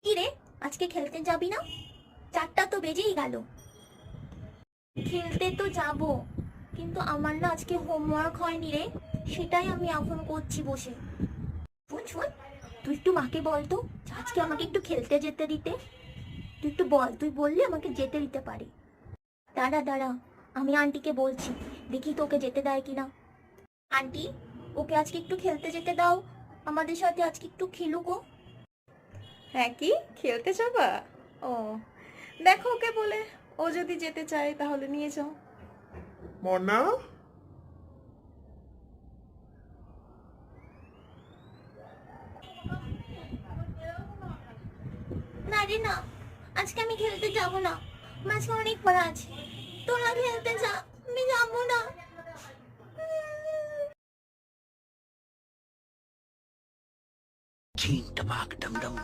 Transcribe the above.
কি রে, আজকে খেলতে যাবি না? 4টা তো বেজেই গেল। খেলতে তো যাব, কিন্তু আমার না আজকে হোমওয়ার্ক হয়নি রে, সেটাই আমি এখন করছি বসে। শুন শুন, তুই একটু মাকে বল তো যে আজকে আমাকে একটু খেলতে যেতে দিতে। তুই একটু বল, তুই বললে আমাকে যেতে দিতে পারে। দাঁড়া দাঁড়া, আমি আন্টিকে বলছি, দেখি তোকে যেতে দেয় কিনা। আন্টি, ওকে আজকে একটু খেলতে যেতে দাও, আমাদের সাথে আজকে একটু খেলুক ও। হ্যাঁ, কি খেলতে যাবা? ও, দেখো ওকে বলে, ও যদি যেতে চায় তাহলে নিয়ে যাও। মনা, না রে না, আজকে আমি খেলতে যাব না, মাঝে অনেক পড়া আছে। তোরা খেলতে যা, আমি যাবো না। Ching tabak dum dum.